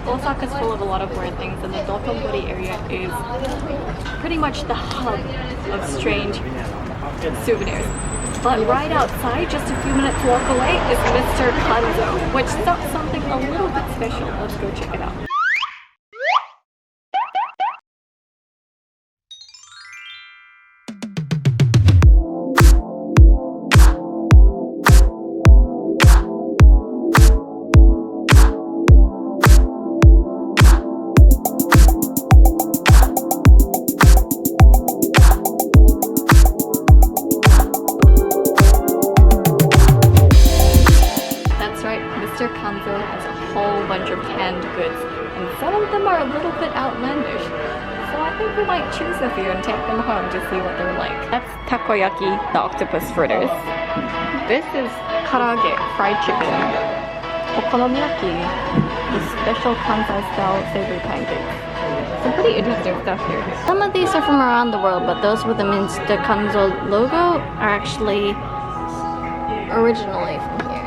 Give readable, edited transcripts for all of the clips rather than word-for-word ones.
Osaka's full of a lot of weird things, and the Dotonbori area is pretty much the hub of strange souvenirs. But right outside, just a few minutes walk away, is Mr. Kanso, which is something a little bit special. Let's go check it out. Mr. Kanso has a whole bunch of canned goods, and some of them are a little bit outlandish. So I think we might choose a few and take them home to see what they're like. That's takoyaki, the octopus fritters. This is karaage, fried chicken. Okonomiyaki, the special Kansai-style savory pancakes. Some pretty interesting stuff here. Some of these are from around the world, but those with the Mr. Kanso logo are actually originally from here.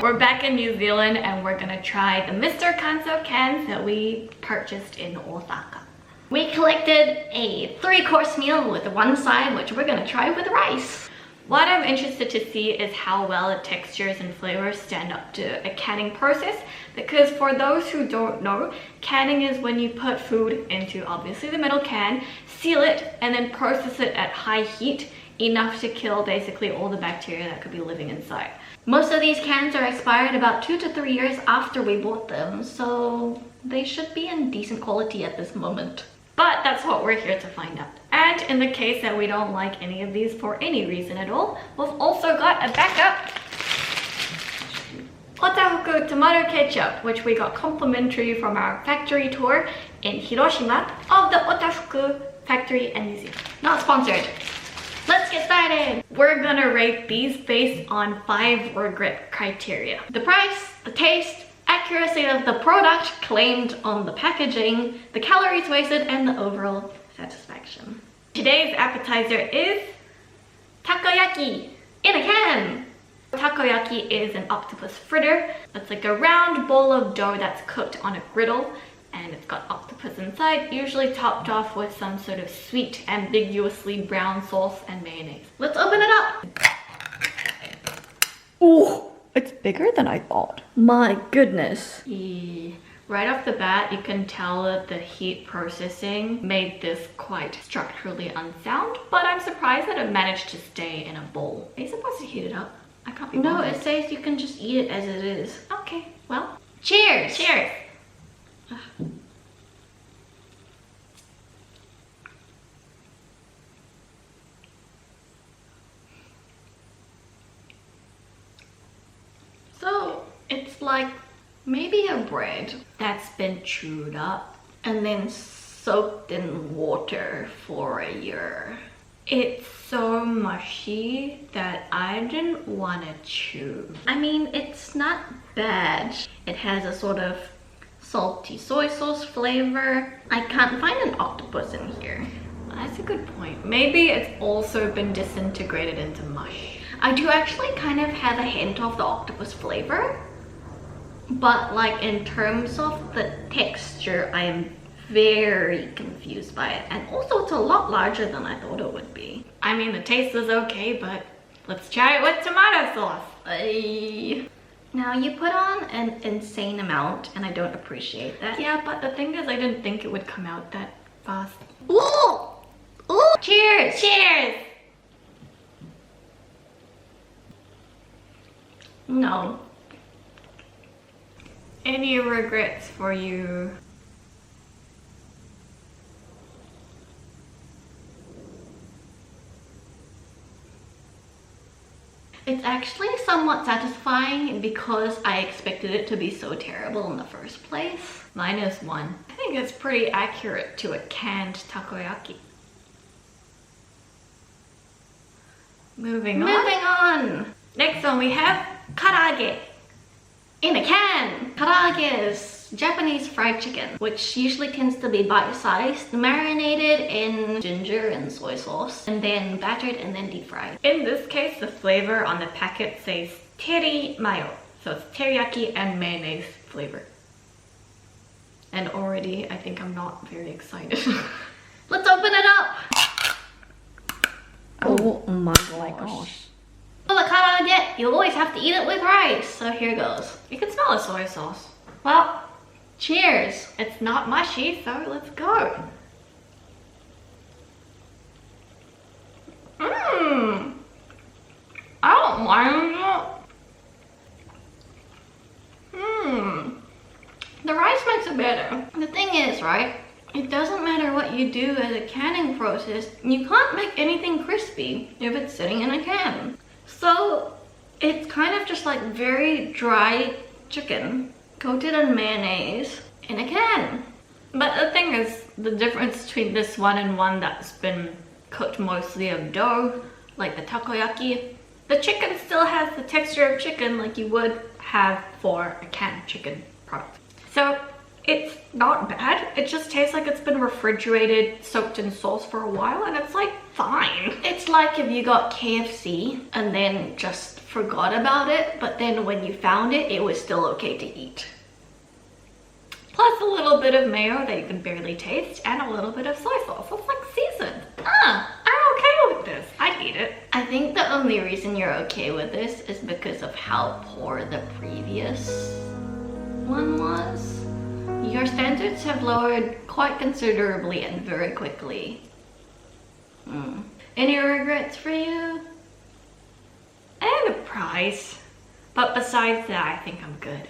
We're back in New Zealand and we're gonna try the Mr. Kanso cans that we purchased in Osaka. We collected a 3-course meal with one side, which we're gonna try with rice. What I'm interested to see is how well the textures and flavors stand up to a canning process, because for those who don't know, canning is when you put food into obviously the metal can, seal it, and then process it at high heat, enough to kill basically all the bacteria that could be living inside. Most of these cans are expired about 2 to 3 years after we bought them, so they should be in decent quality at this moment. But that's what we're here to find out. And in the case that we don't like any of these for any reason at all, we've also got a backup Otafuku tomato ketchup, which we got complimentary from our factory tour in Hiroshima of the Otafuku factory in New Zealand. Not sponsored. Let's get started. We're gonna rate these based on 5 regret criteria: the price, the taste, accuracy of the product claimed on the packaging, the calories wasted, and the overall satisfaction. Today's appetizer is takoyaki in a can. Takoyaki is an octopus fritter. It's like a round ball of dough that's cooked on a griddle, and it's got octopus inside, usually topped off with some sort of sweet, ambiguously brown sauce and mayonnaise. Let's open it up. Oh, it's bigger than I thought. My goodness. Right off the bat, you can tell that the heat processing made this quite structurally unsound, but I'm surprised that it managed to stay in a bowl. Are you supposed to heat it up? I can't be bothered. No, it says you can just eat it as it is. Okay, well, cheers! Cheers! So it's like maybe a bread that's been chewed up and then soaked in water for a year. It's so mushy that I didn't want to chew. I mean, it's not bad. It has a sort of salty soy sauce flavor. I can't find an octopus in here. That's a good point. Maybe it's also been disintegrated into mush. I do actually kind of have a hint of the octopus flavor, but like in terms of the texture, I am very confused by it. And also it's a lot larger than I thought it would be. I mean, the taste is okay, but let's try it with tomato sauce. Now you put on an insane amount and I don't appreciate that. Yeah, but the thing is I didn't think it would come out that fast. Ooh! Ooh! Cheers! Cheers! No. Any regrets for you? It's actually somewhat satisfying because I expected it to be so terrible in the first place. -1. I think it's pretty accurate to a canned takoyaki. Moving on. Next one we have karaage in a can. Karaage is Japanese fried chicken, which usually tends to be bite-sized, marinated in ginger and soy sauce, and then battered and then deep fried. In this case, the flavor on the packet says teri mayo, so it's teriyaki and mayonnaise flavor. And already, I think I'm not very excited. Let's open it up! Oh my gosh. Well, the karaage, you always have to eat it with rice. So here goes. You can smell the soy sauce. Well, cheers. It's not mushy, so let's go. Mmm. I don't mind it. Mmm. The rice makes it better. The thing is, right? It doesn't matter what you do as a canning process. You can't make anything crispy if it's sitting in a can. So it's kind of just like very dry chicken coated in mayonnaise in a can. But the thing is, the difference between this one and one that's been cooked mostly of dough, like the takoyaki, the chicken still has the texture of chicken like you would have for a canned chicken product. So it's not bad. It just tastes like it's been refrigerated, soaked in sauce for a while, and it's like fine. It's like if you got KFC and then just forgot about it, but then when you found it, it was still okay to eat. Plus a little bit of mayo that you can barely taste and a little bit of soy sauce. It's like seasoned. I'm okay with this. I'd eat it. I think the only reason you're okay with this is because of how poor the previous one was. Your standards have lowered quite considerably and very quickly. Any regrets for you? And the price. But besides that, I think I'm good.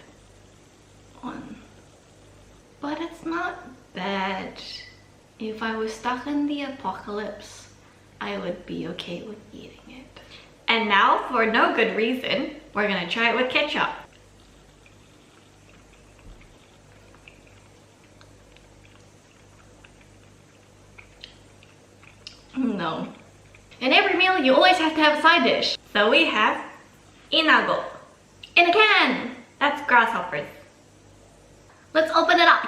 But it's not bad. If I was stuck in the apocalypse, I would be okay with eating it. And now, for no good reason, we're gonna try it with ketchup. No. In every meal, you always have to have a side dish. So we have inago in a can. That's grasshoppers. Let's open it up.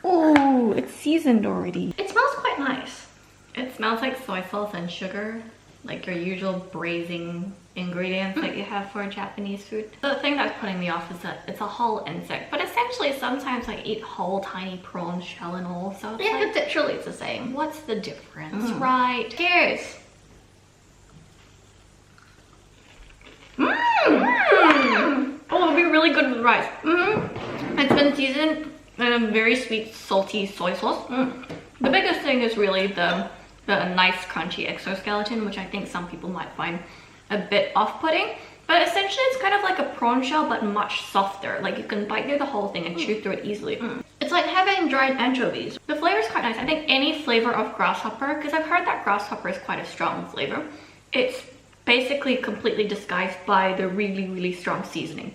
Oh, it's seasoned already. It smells quite nice. It smells like soy sauce and sugar, like your usual braising ingredients that you have for Japanese food. The thing that's putting me off is that it's a whole insect, but essentially sometimes I eat whole tiny prawn shell and all, so it's like, literally it's the same. What's the difference, right? Cheers! Oh, it'll be really good with rice. It's been seasoned in a very sweet, salty soy sauce. The biggest thing is really the nice, crunchy exoskeleton, which I think some people might find a bit off-putting. But essentially, it's kind of like a prawn shell, but much softer. Like you can bite through the whole thing and chew through it easily. It's like having dried anchovies. The flavor is quite nice. I think any flavor of grasshopper, because I've heard that grasshopper is quite a strong flavor. It's basically completely disguised by the really, really strong seasoning.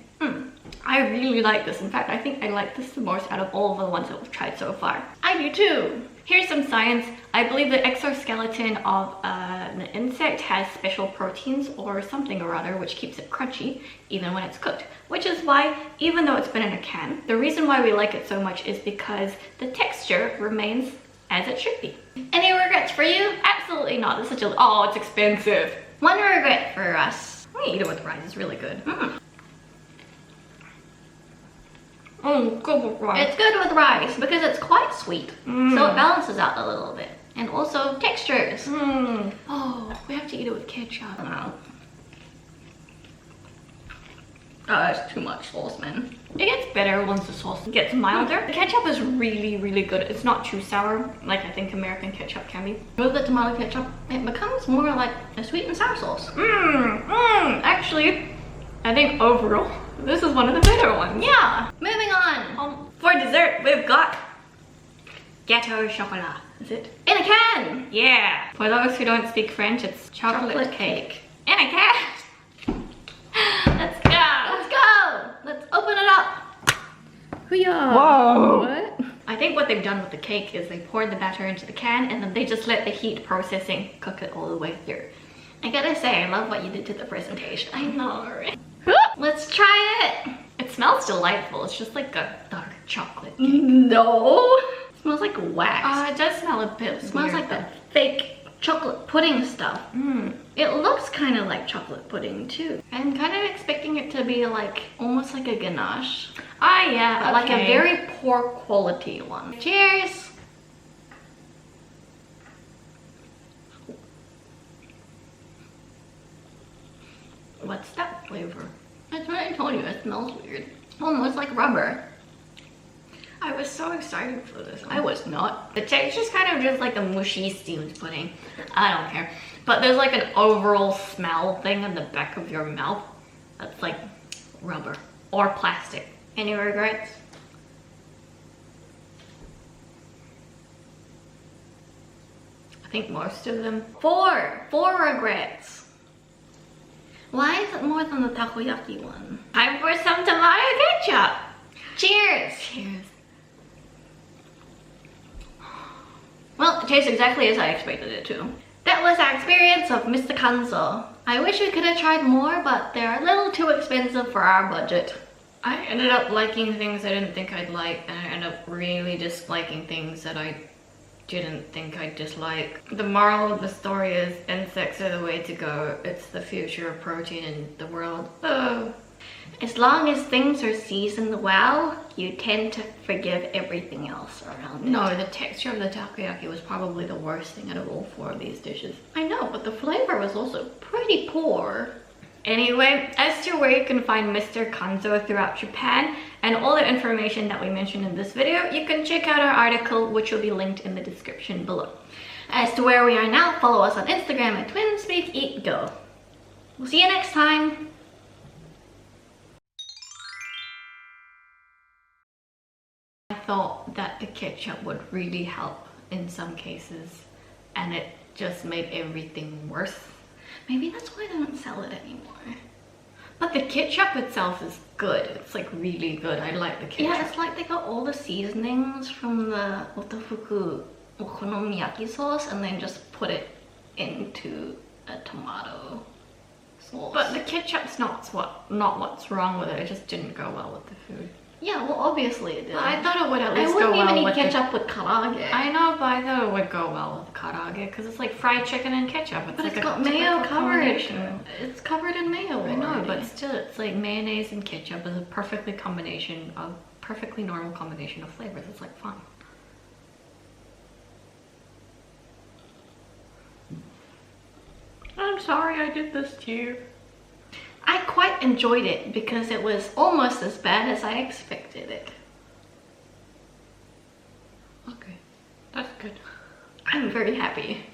I really like this. In fact, I think I like this the most out of all of the ones that we've tried so far. I do too. Here's some science. I believe the exoskeleton of an insect has special proteins or something or other which keeps it crunchy even when it's cooked. Which is why, even though it's been in a can, the reason why we like it so much is because the texture remains as it should be. Any regrets for you? Absolutely not. This is just, oh, it's expensive. One regret for us. I'm gonna eat it with rice. It's really good. Good with rice. It's good with rice because it's quite sweet. So it balances out a little bit. And also textures. Oh, we have to eat it with ketchup now. Oh, that's too much sauce, man. It gets better once the sauce gets milder. The ketchup is really, really good. It's not too sour like I think American ketchup can be. With the tomato ketchup, it becomes more like a sweet and sour sauce. Actually, I think overall, this is one of the better ones. Yeah. Moving on. For dessert, we've got gâteau chocolat. Is it? In a can. Yeah. For those who don't speak French, it's chocolate cake. In a can. Let's go. Let's go. Let's open it up. Whoa. What? I think what they've done with the cake is they poured the batter into the can and then they just let the heat processing cook it all the way through. I gotta say, I love what you did to the presentation. I know, right? Let's try it. It smells delightful. It's just like a dark chocolate cake. No. It smells like wax. It does smell a bit. It smells like the fake chocolate pudding stuff. It looks kind of like chocolate pudding too. I'm kind of expecting it to be like almost like a ganache. Ah, yeah, but like a Okay. very poor quality one. Cheers! What's that flavor? That's what I told you, it smells weird. Almost like rubber. I was so excited for this. I was not. The texture's kind of just like a mushy steamed pudding. I don't care. But there's like an overall smell thing in the back of your mouth that's like rubber or plastic. Any regrets? I think most of them. Four regrets. Why is it more than the takoyaki one? Time for some tomato ketchup. Cheers. Cheers. Well, it tastes exactly as I expected it to. That was our experience of Mr. Kanso. I wish we could have tried more, but they're a little too expensive for our budget. I ended up liking things I didn't think I'd like, and I ended up really disliking things that I didn't think I'd dislike. The moral of the story is insects are the way to go. It's the future of protein in the world. Oh. As long as things are seasoned well, you tend to forgive everything else around it. No, the texture of the takoyaki was probably the worst thing out of all four of these dishes. I know, but the flavor was also pretty poor. Anyway, as to where you can find Mr. Kanso throughout Japan and all the information that we mentioned in this video, you can check out our article, which will be linked in the description below. As to where we are now, follow us on Instagram at TwinSpeakEatGo. We'll see you next time. I thought that the ketchup would really help in some cases, and it just made everything worse. Maybe that's why they don't sell it anymore. But the ketchup itself is good. It's like really good. I like the ketchup. Yeah, it's like they got all the seasonings from the otofuku okonomiyaki sauce and then just put it into a tomato sauce. But the ketchup's not what's wrong with it. It just didn't go well with the food. Yeah, well, obviously it did. But I thought it would at least go well with I wouldn't even eat ketchup with karaage. I know, but I thought it would go well with karaage because it's like fried chicken and ketchup. It's like it's got mayo covered. It's covered in mayo. I know, but still, it's like mayonnaise and ketchup is a perfectly normal combination of flavors. It's like fun. I'm sorry I did this to you. I quite enjoyed it because it was almost as bad as I expected it. Okay, that's good. I'm very happy.